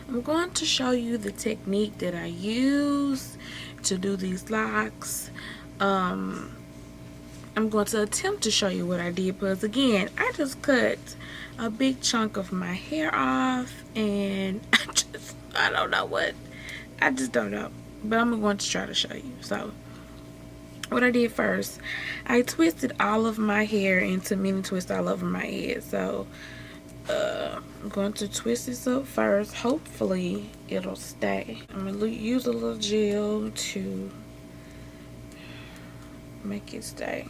I'm going to show you the technique that I use to do these locks. I'm going to attempt to show you what I did, because again, I just cut a big chunk of my hair off, and I don't know what, I just don't know, but I'm going to try to show you. So what I did first, I twisted all of my hair into mini twists all over my head. So I'm going to twist this up first. Hopefully it'll stay. I'm going to use a little gel to make it stay.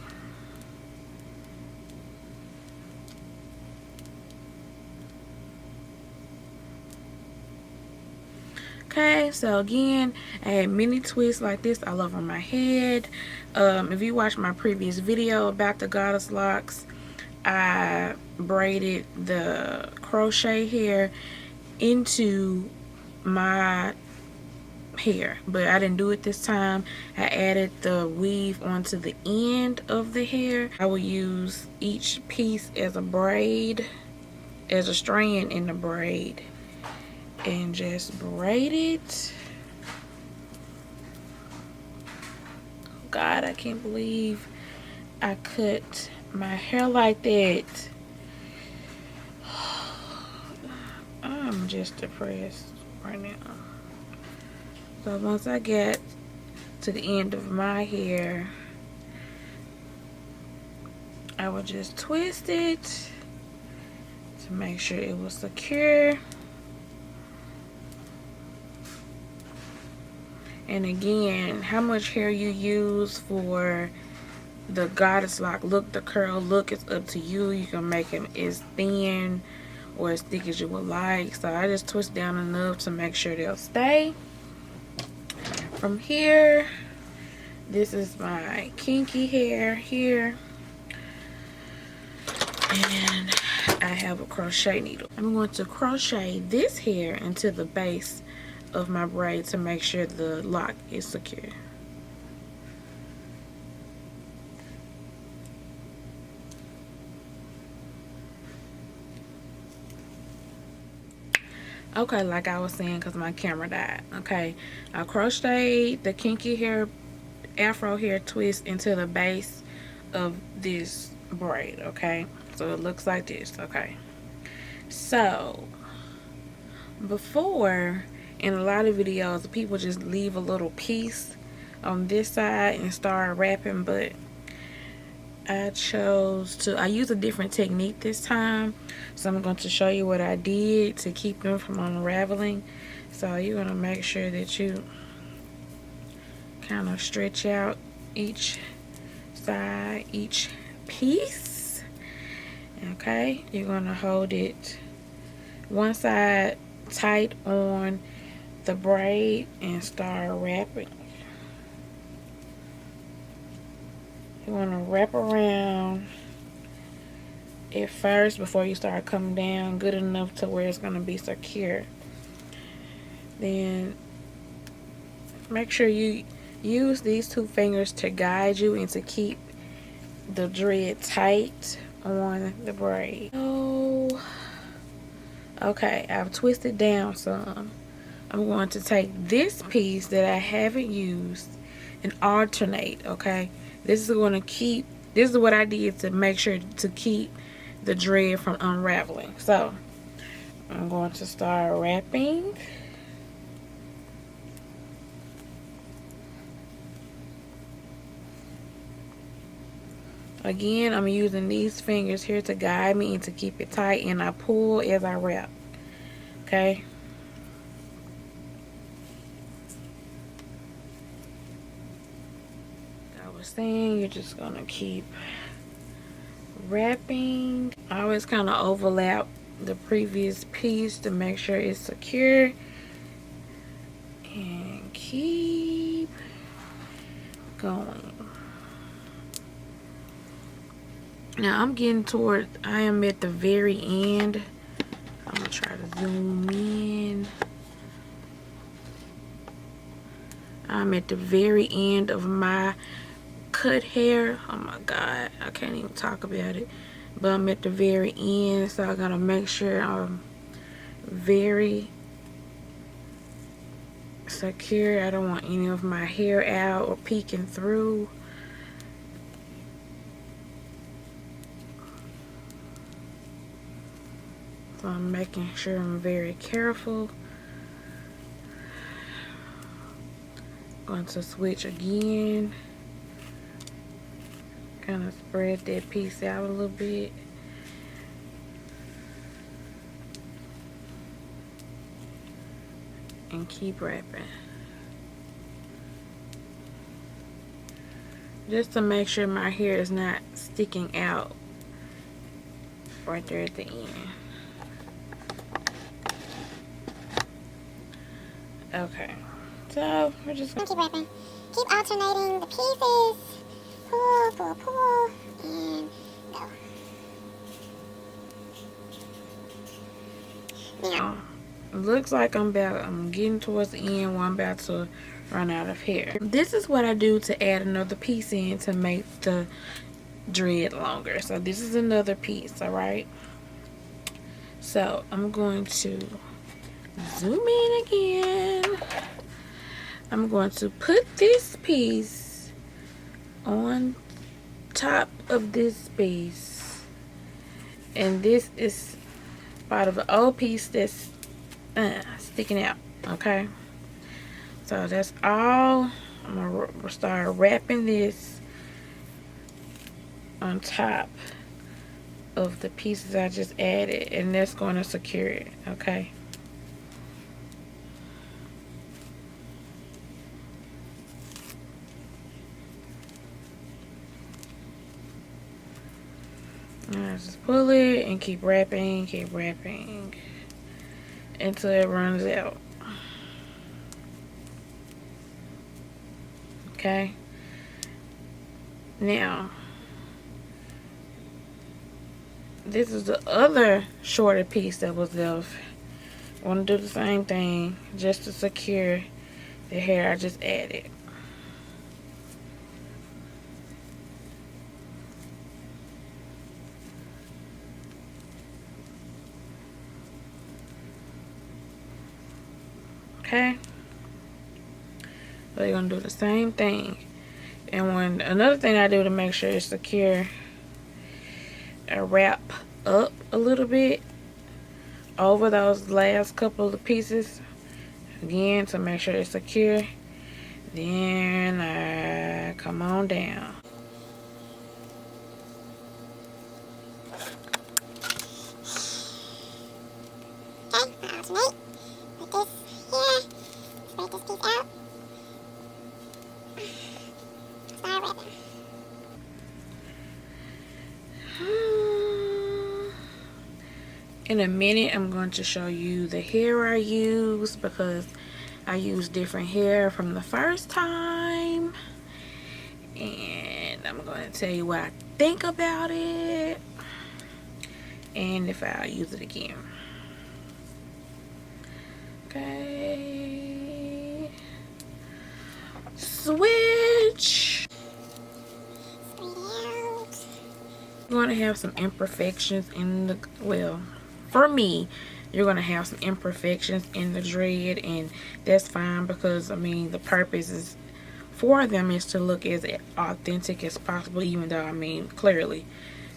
Okay, so again, I had mini twists like this all over my head. If you watched my previous video about the Goddess locks, I braided the crochet hair into my hair, but I didn't do it this time. I added the weave onto the end of the hair. I will use each piece as a braid, as a strand in the braid, and just braid it. God, I can't believe I cut my hair like that. I'm just depressed right now. So once I get to the end of my hair, I will just twist it to make sure it was secure. And again, how much hair you use for the Goddess lock look, the curl look, is up to you. You can make them as thin or as thick as you would like. So I just twist down enough to make sure they'll stay. From here, this is my kinky hair here, and I have a crochet needle. I'm going to crochet this hair into the base of my braid to make sure the lock is secure. Okay, like I was saying, because my camera died. Okay, I crocheted the kinky hair, afro hair twist into the base of this braid. Okay, so it looks like this. Okay, so before, in a lot of videos, people just leave a little piece on this side and start wrapping, but I chose to, I used a different technique this time. So I'm going to show you what I did to keep them from unraveling. So you're going to make sure that you kind of stretch out each side, each piece. Okay, you're going to hold it one side tight on the braid and start wrapping. You want to wrap around it first before you start coming down good enough to where it's going to be secure. Then make sure you use these two fingers to guide you and to keep the dread tight on the braid. Oh, okay, I've twisted down some. I'm going to take this piece that I haven't used and alternate. Okay, this is going to keep, this is what I did to make sure to keep the dread from unraveling. So I'm going to start wrapping. Again, I'm using these fingers here to guide me and to keep it tight, and I pull as I wrap. Okay. I was saying, you're just gonna keep wrapping. I always kind of overlap the previous piece to make sure it's secure, and keep going. Now I'm getting toward, I am at the very end. I'm gonna try to zoom in. I'm at the very end of my cut hair. Oh my God, I can't even talk about it. But I'm at the very end, so I gotta make sure I'm very secure. I don't want any of my hair out or peeking through. So I'm making sure I'm very careful. Going to switch again. Kind of spread that piece out a little bit. And keep wrapping. Just to make sure my hair is not sticking out right there at the end. Okay, so we're just gonna keep wrapping. Keep alternating the pieces. Pull, pull, pull, and go. Now, looks like I'm getting towards the end where I'm about to run out of hair. This is what I do to add another piece in to make the dread longer. So this is another piece, all right? So I'm going to zoom in again. I'm going to put this piece on top of this piece, and this is part of the old piece that's sticking out. Okay, so that's all. I'm gonna start wrapping this on top of the pieces I just added, and that's going to secure it. Okay, just pull it and keep wrapping until it runs out. Okay, now this is the other shorter piece that was left. I want to do the same thing just to secure the hair I just added. Okay, so you're gonna do the same thing. And another thing I do to make sure it's secure, I wrap up a little bit over those last couple of pieces again to make sure it's secure. Then I come on down. okay, alternate. Put this here. Spread this piece out. Start wrapping. In a minute, I'm going to show you the hair I use because I used different hair from the first time. And I'm going to tell you what I think about it and if I'll use it again. Okay. Switch. Spread out. You're going to have some imperfections in the, well, for me, you're going to have some imperfections in the dread, and that's fine because, I mean, the purpose is for them is to look as authentic as possible, even though, I mean, clearly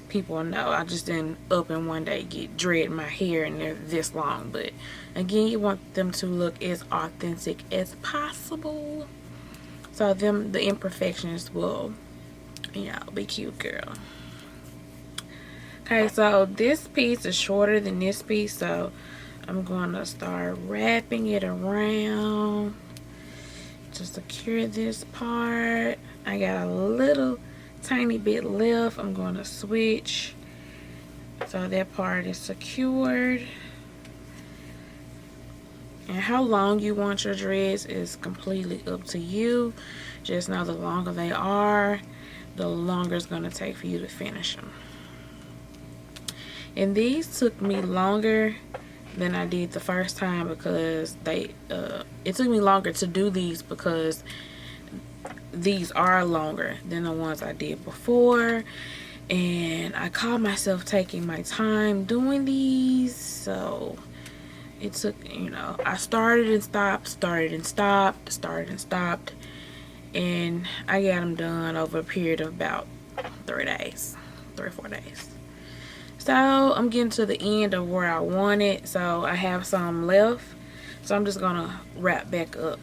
people know I just didn't up and one day get dread in my hair and they're this long. But again, you want them to look as authentic as possible, so the imperfections will, you know, be cute, girl. Okay, so this piece is shorter than this piece, so I'm going to start wrapping it around to secure this part. I got a little tiny bit left. I'm going to switch so that part is secured. And how long you want your dreads is completely up to you. Just know the longer they are, the longer it's going to take for you to finish them. And these took me longer than I did the first time because it took me longer to do these because these are longer than the ones I did before, and I caught myself taking my time doing these, so it took, you know, I started and stopped, started and stopped, started and stopped, and I got them done over a period of about 3 days, 3 or 4 days. So I'm getting to the end of where I want it, so I have some left, so I'm just gonna wrap back up.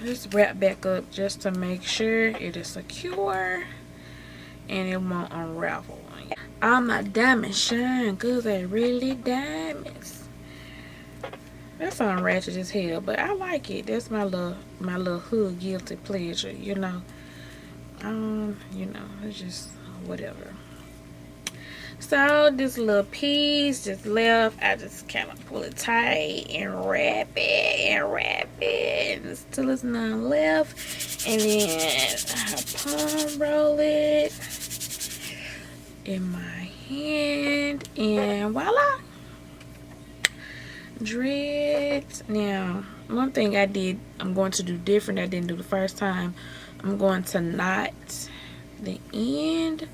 Just wrap back up just to make sure it is secure and it won't unravel. All my diamonds shine because they really diamonds. That sounds ratchet as hell, but I like it. That's my little hood guilty pleasure, you know. You know, it's just whatever. So this little piece just left. I just kind of pull it tight and wrap it until it's none left, and then I palm roll it in my hand, and voila, dreads. Now, one thing I'm going to do different I didn't do the first time. I'm going to knot the end.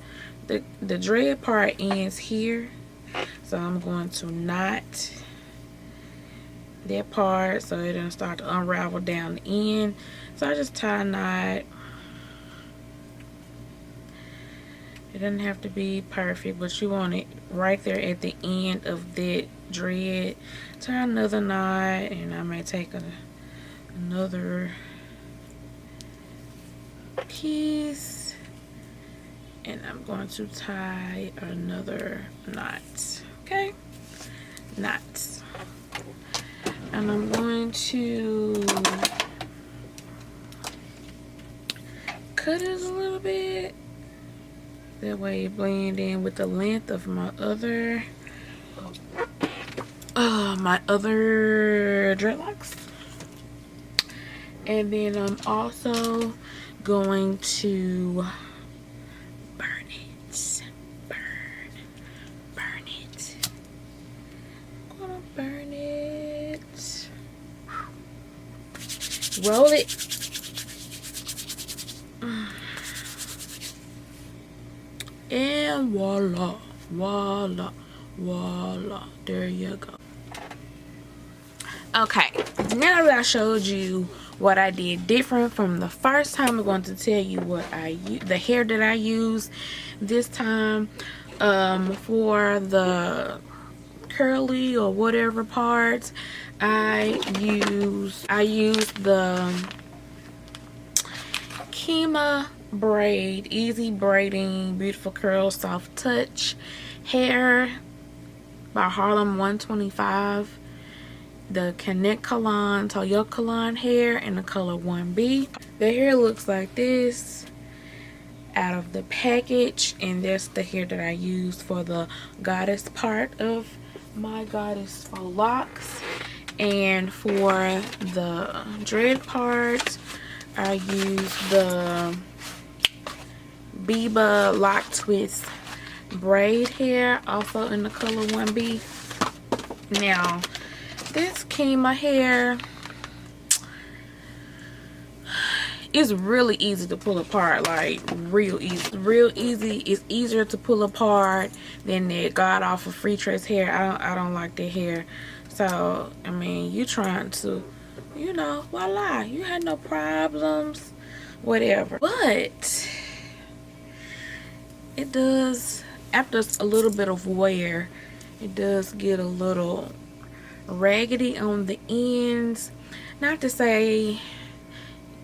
The dread part ends here, so I'm going to knot that part so it doesn't start to unravel down the end. So I just tie a knot. It doesn't have to be perfect, but you want it right there at the end of that dread. Tie another knot, and I may take another piece, and I'm going to tie another knot. Okay, knots. And I'm going to cut it a little bit. That way it blend in with the length of my other dreadlocks. And then I'm also going to burn it. Burn it. I'm gonna burn it. Roll it. And voila, voila, voila. There you go. Okay, now that I showed you what I did different from the first time, I'm going to tell you what the hair that I used this time. For the curly or whatever parts, I used the Kima braid, easy braiding, beautiful curls, soft touch hair by Harlem 125. The Connect Colon Toyo Colon hair in the color 1B. The hair looks like this out of the package, and that's the hair that I used for the goddess part of my Goddess Faux Locs. And for the dread part, I used the Biba Lock Twist braid hair, also in the color 1B. Now, this Kima hair is really easy to pull apart, like real easy. It's easier to pull apart than that God Awful Free Trace hair. I don't like that hair. So I mean, you trying to, you know, voila, you had no problems, whatever. But it does, after a little bit of wear, it does get a little raggedy on the ends. Not to say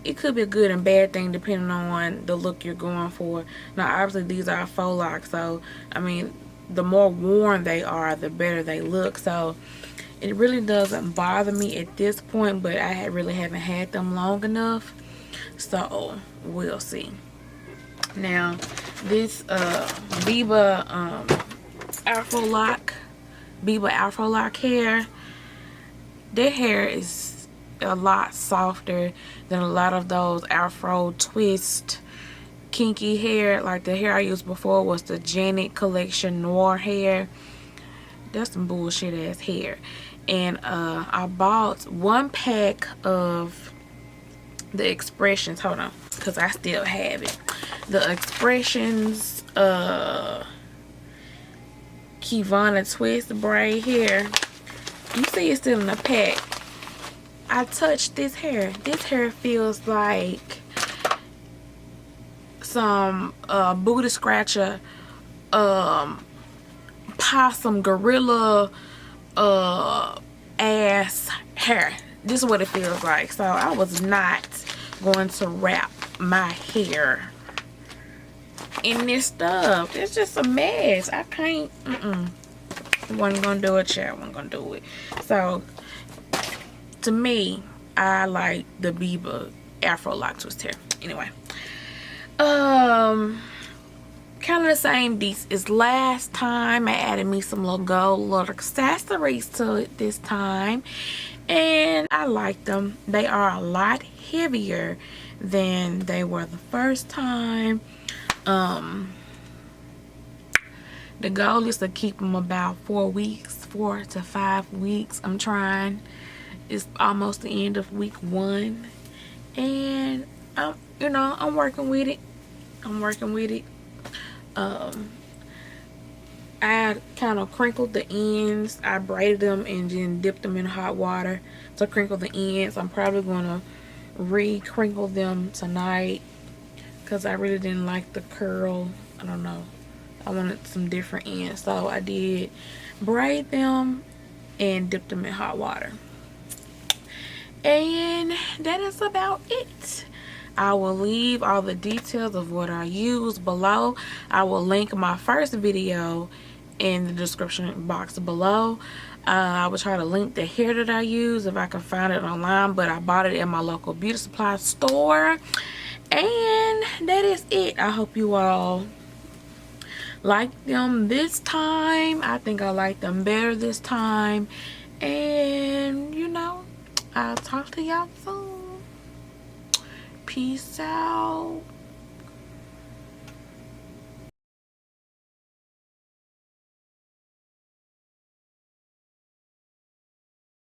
it could be a good and bad thing depending on the look you're going for. Now obviously these are faux locks, so I mean the more worn they are, the better they look. So it really doesn't bother me at this point, but I really haven't had them long enough, so we'll see. Now this Biba Afro Lock hair, their hair is a lot softer than a lot of those Afro twist kinky hair. Like the hair I used before was the Janet Collection Noir hair. That's some bullshit ass hair. And I bought one pack of the Expressions. Hold on, because I still have it. The Expressions Kivana twist braid hair. You see it's still in the pack. I touched this hair. This hair feels like some booty scratcher, possum gorilla ass hair. This is what it feels like. So I was not going to wrap my hair in this stuff. It's just a mess. I can't. Wasn't gonna do it, chat. Wasn't gonna do it. So to me, I like the Bieber Afro lock twist hair. Anyway, kind of the same piece as last time. I added me some little gold little accessories to it this time, and I like them. They are a lot heavier than they were the first time. The goal is to keep them about 4 weeks, 4 to 5 weeks. I'm trying. It's almost the end of week 1, and I'm working with it. I kind of crinkled the ends. I braided them and then dipped them in hot water to crinkle the ends. I'm probably gonna re-crinkle them tonight because I really didn't like the curl. I don't know. I wanted some different ends, so I did braid them and dip them in hot water. And that is about it. I will leave all the details of what I use below. I will link my first video in the description box below. I will try to link the hair that I use if I can find it online, but I bought it at my local beauty supply store. And that is it. I hope you all like them this time. I think I like them better this time. And I'll talk to y'all soon. Peace out.